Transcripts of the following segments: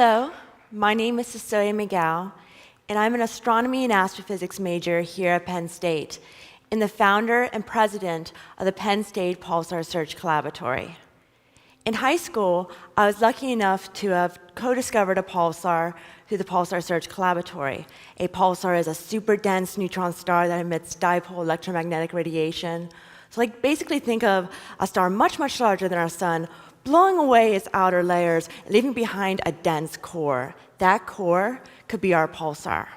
Hello, my name is Cecilia McGough, and I'm an astronomy and astrophysics major here at Penn State, and the founder and president of the Penn State Pulsar Search Collaboratory. In high school, I was lucky enough to have co-discovered a pulsar through the Pulsar Search Collaboratory. A pulsar is a super dense neutron star that emits dipole electromagnetic radiation. So basically think of a star much, much larger than our sun, blowing away its outer layers, leaving behind a dense core. That core could be our pulsar.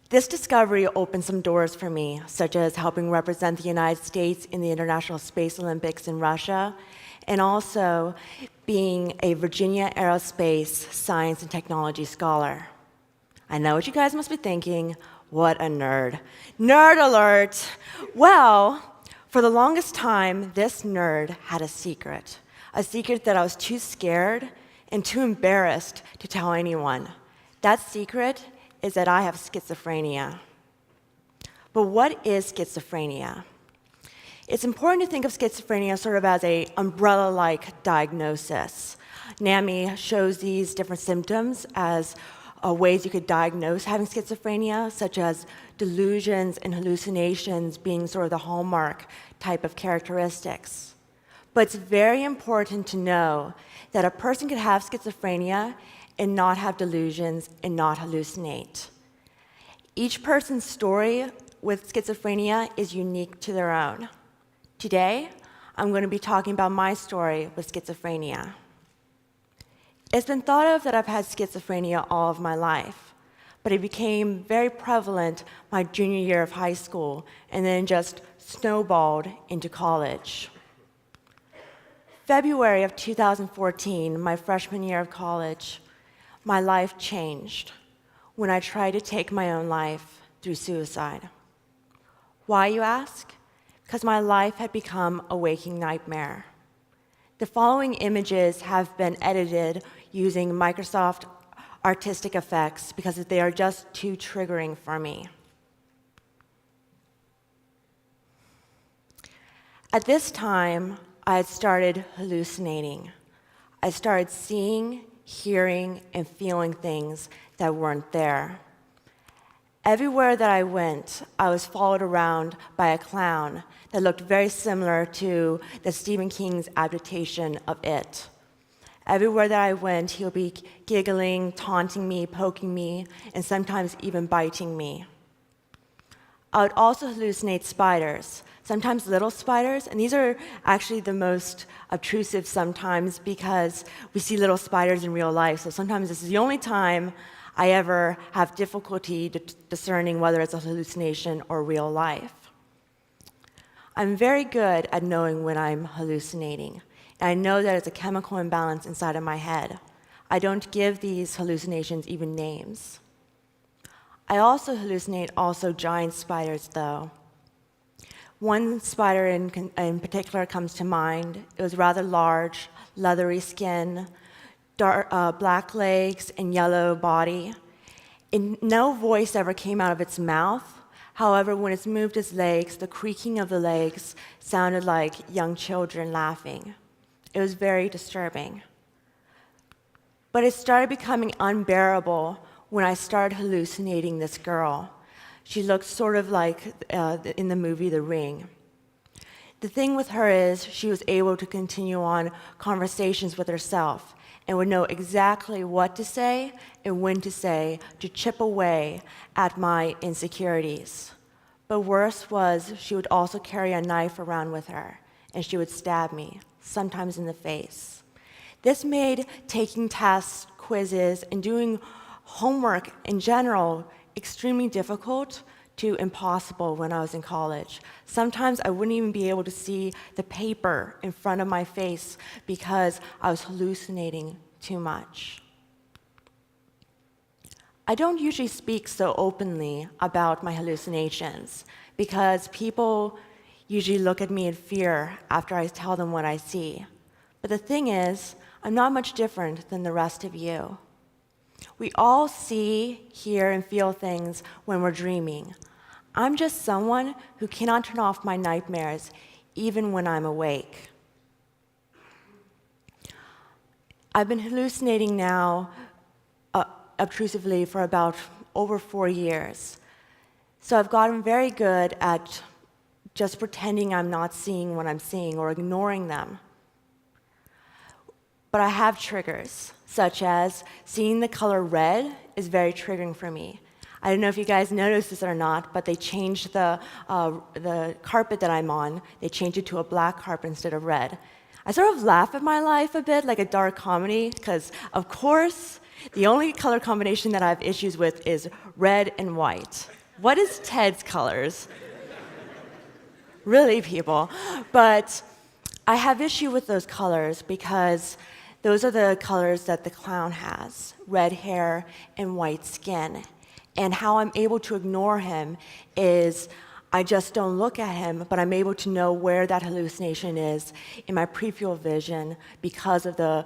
This discovery opened some doors for me, such as helping represent the United States in the International Space Olympics in Russia, and also being a Virginia Aerospace Science and Technology Scholar. I know what you guys must be thinking, what a nerd. Nerd alert! Well, for the longest time, this nerd had a secret that I was too scared and too embarrassed to tell anyone. That secret is that I have schizophrenia. But what is schizophrenia? It's important to think of schizophrenia sort of as an umbrella-like diagnosis. NAMI shows these different symptoms as ways you could diagnose having schizophrenia, such as delusions and hallucinations being sort of the hallmark type of characteristics. But it's very important to know that a person could have schizophrenia and not have delusions and not hallucinate. Each person's story with schizophrenia is unique to their own. Today, I'm going to be talking about my story with schizophrenia. It's been thought of that I've had schizophrenia all of my life, but it became very prevalent my junior year of high school and then just snowballed into college. February of 2014, my freshman year of college, my life changed when I tried to take my own life through suicide. Why, you ask? Because my life had become a waking nightmare. The following images have been edited using Microsoft Artistic Effects because they are just too triggering for me. At this time, I had started hallucinating. I started seeing, hearing, and feeling things that weren't there. Everywhere that I went, I was followed around by a clown that looked very similar to the Stephen King's adaptation of It. Everywhere that I went, he would be giggling, taunting me, poking me, and sometimes even biting me. I would also hallucinate spiders, sometimes little spiders, and these are actually the most obtrusive sometimes because we see little spiders in real life, so sometimes this is the only time I ever have difficulty discerning whether it's a hallucination or real life. I'm very good at knowing when I'm hallucinating, and I know that it's a chemical imbalance inside of my head. I don't give these hallucinations even names. I also hallucinate giant spiders, though. One spider in particular comes to mind. It was rather large, leathery skin, dark, black legs, and yellow body. And no voice ever came out of its mouth. However, when it moved its legs, the creaking of the legs sounded like young children laughing. It was very disturbing. But it started becoming unbearable when I started hallucinating this girl. She looked sort of like in the movie The Ring. The thing with her is she was able to continue on conversations with herself and would know exactly what to say and when to say to chip away at my insecurities. But worse was she would also carry a knife around with her, and she would stab me, sometimes in the face. This made taking tests, quizzes, and doing homework in general extremely difficult to impossible when I was in college. Sometimes I wouldn't even be able to see the paper in front of my face because I was hallucinating too much. I don't usually speak so openly about my hallucinations because people usually look at me in fear after I tell them what I see. But the thing is, I'm not much different than the rest of you. We all see, hear, and feel things when we're dreaming. I'm just someone who cannot turn off my nightmares even when I'm awake. I've been hallucinating now obtrusively for about over 4 years. So I've gotten very good at just pretending I'm not seeing what I'm seeing or ignoring them. But I have triggers, such as seeing the color red is very triggering for me. I don't know if you guys noticed this or not, but they changed the carpet that I'm on. They changed it to a black carpet instead of red. I sort of laugh at my life a bit, like a dark comedy, because, of course, the only color combination that I have issues with is red and white. What is Ted's colors? Really, people? But I have issue with those colors because those are the colors that the clown has, red hair and white skin. And how I'm able to ignore him is I just don't look at him, but I'm able to know where that hallucination is in my peripheral vision because of the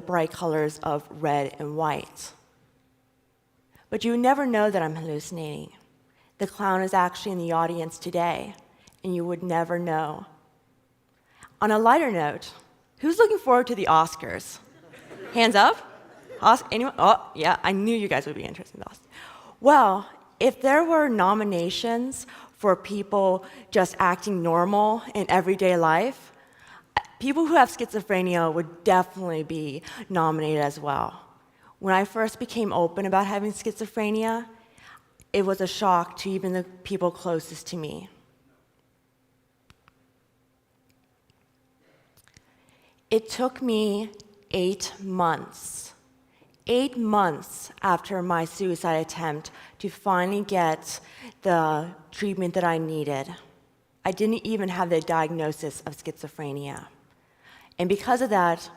bright colors of red and white. But you never know that I'm hallucinating. The clown is actually in the audience today, and you would never know. On a lighter note, who's looking forward to the Oscars? Hands up? Anyone? Oh, yeah, I knew you guys would be interested in the Oscars. Well, if there were nominations for people just acting normal in everyday life, people who have schizophrenia would definitely be nominated as well. When I first became open about having schizophrenia, it was a shock to even the people closest to me. It took me 8 months after my suicide attempt to finally get the treatment that I needed. I didn't even have the diagnosis of schizophrenia. And because of that,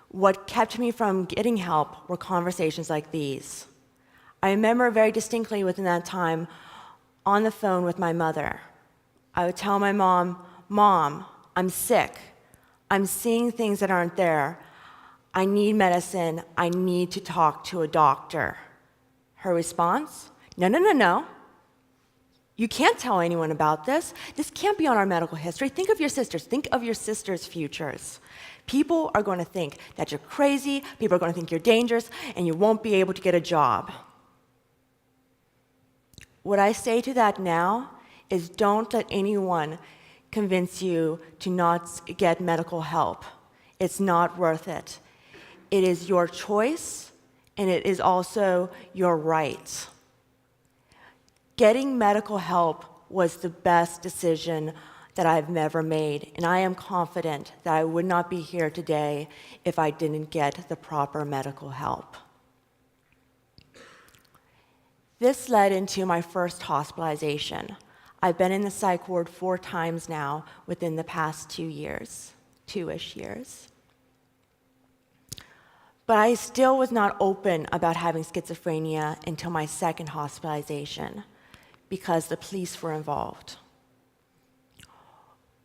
what kept me from getting help were conversations like these. I remember very distinctly within that time on the phone with my mother. I would tell my mom, "Mom, I'm sick. I'm seeing things that aren't there. I need medicine. I need to talk to a doctor." Her response? No. You can't tell anyone about this. This can't be on our medical history. Think of your sisters. Think of your sisters' futures. People are going to think that you're crazy. People are going to think you're dangerous, and you won't be able to get a job. What I say to that now is don't let anyone convince you to not get medical help. It's not worth it. It is your choice, and it is also your right. Getting medical help was the best decision that I've ever made, and I am confident that I would not be here today if I didn't get the proper medical help. This led into my first hospitalization. I've been in the psych ward 4 times now within the past 2-ish years. But I still was not open about having schizophrenia until my second hospitalization because the police were involved.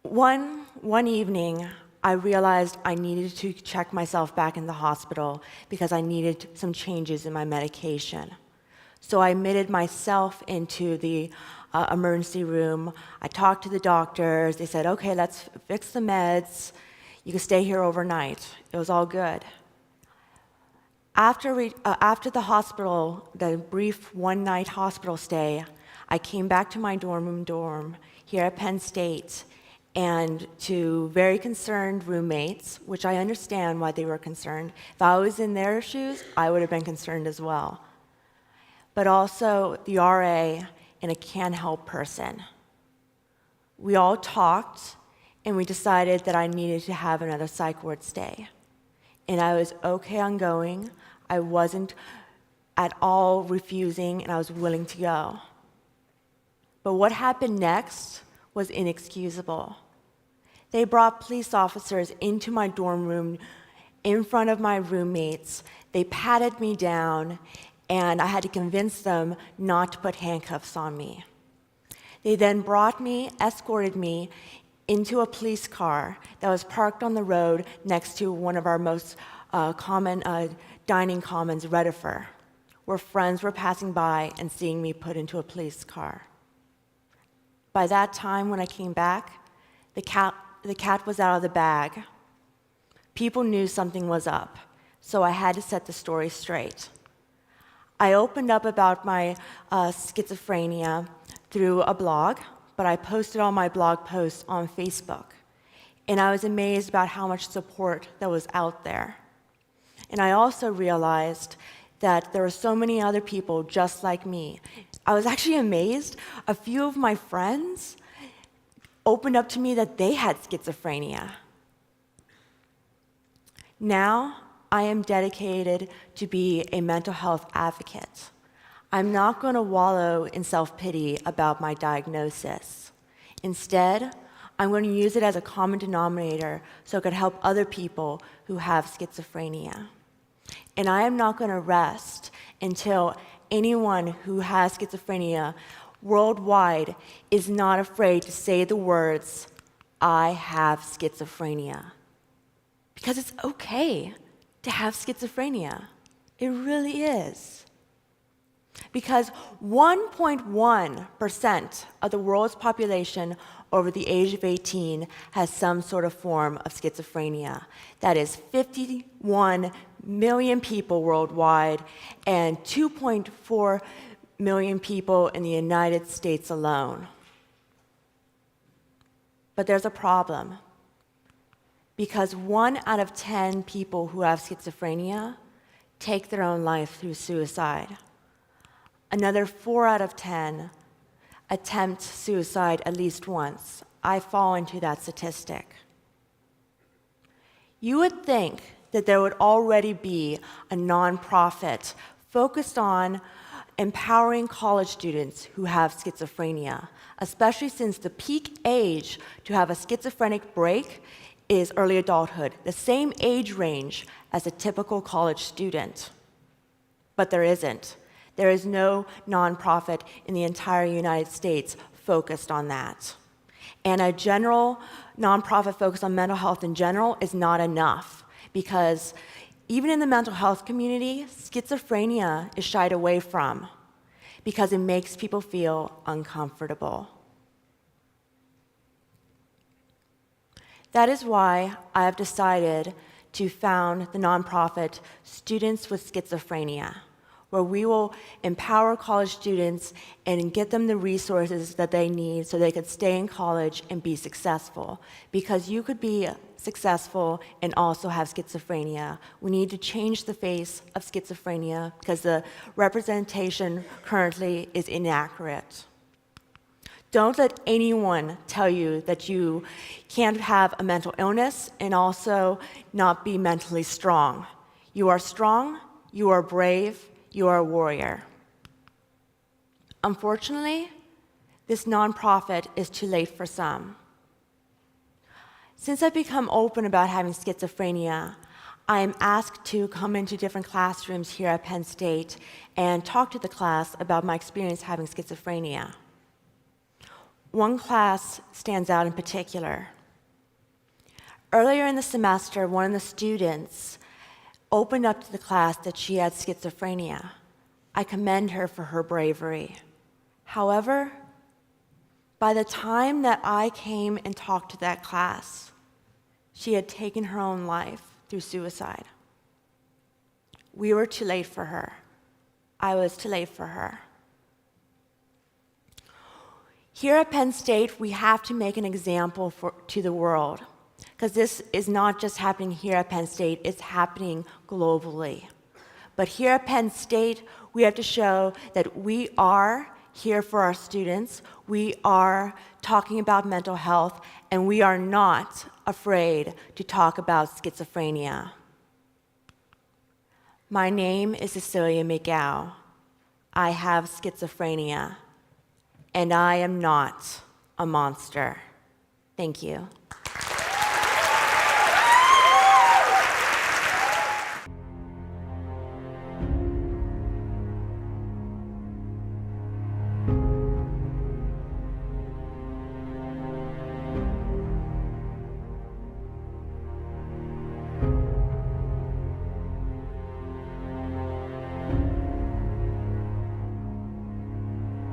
One evening, I realized I needed to check myself back in the hospital because I needed some changes in my medication. So I admitted myself into the emergency room. I talked to the doctors. They said, "Okay, let's fix the meds. You can stay here overnight." It was all good. After the hospital, the brief one-night hospital stay, I came back to my dorm here at Penn State, and to very concerned roommates, which I understand why they were concerned. If I was in their shoes, I would have been concerned as well. But also the RA and a can-help person. We all talked, and we decided that I needed to have another psych ward stay. And I was okay on going. I wasn't at all refusing, and I was willing to go. But what happened next was inexcusable. They brought police officers into my dorm room in front of my roommates. They patted me down, and I had to convince them not to put handcuffs on me. They then escorted me into a police car that was parked on the road next to one of our most common dining commons, Redefer, where friends were passing by and seeing me put into a police car. By that time, when I came back, the cat was out of the bag. People knew something was up. so I had to set the story straight. I opened up about my schizophrenia through a blog, but I posted all my blog posts on Facebook. And I was amazed about how much support that was out there. And I also realized that there were so many other people just like me. I was actually amazed. A few of my friends opened up to me that they had schizophrenia. Now, I am dedicated to be a mental health advocate. I'm not going to wallow in self-pity about my diagnosis. Instead, I'm going to use it as a common denominator so it could help other people who have schizophrenia. And I am not going to rest until anyone who has schizophrenia worldwide is not afraid to say the words, "I have schizophrenia." Because it's okay to have schizophrenia. It really is. Because 1.1% of the world's population over the age of 18 has some sort of form of schizophrenia. That is 51 million people worldwide and 2.4 million people in the United States alone. But there's a problem. Because 1 out of 10 people who have schizophrenia take their own life through suicide. Another 4 out of 10 attempt suicide at least once. I fall into that statistic. You would think that there would already be a nonprofit focused on empowering college students who have schizophrenia, especially since the peak age to have a schizophrenic break is early adulthood, the same age range as a typical college student. But there isn't. There is no nonprofit in the entire United States focused on that. And a general nonprofit focus on mental health in general is not enough, because even in the mental health community, schizophrenia is shied away from because it makes people feel uncomfortable. That is why I have decided to found the nonprofit Students with Schizophrenia, where we will empower college students and get them the resources that they need so they could stay in college and be successful. Because you could be successful and also have schizophrenia. We need to change the face of schizophrenia because the representation currently is inaccurate. Don't let anyone tell you that you can't have a mental illness and also not be mentally strong. You are strong, you are brave, you are a warrior. Unfortunately, this nonprofit is too late for some. Since I've become open about having schizophrenia, I am asked to come into different classrooms here at Penn State and talk to the class about my experience having schizophrenia. One class stands out in particular. Earlier in the semester, one of the students opened up to the class that she had schizophrenia. I commend her for her bravery. However, by the time that I came and talked to that class, she had taken her own life through suicide. We were too late for her. I was too late for her. Here at Penn State, we have to make an example to the world, because this is not just happening here at Penn State, it's happening globally. But here at Penn State, we have to show that we are here for our students, we are talking about mental health, and we are not afraid to talk about schizophrenia. My name is Cecilia McGough. I have schizophrenia, and I am not a monster. Thank you.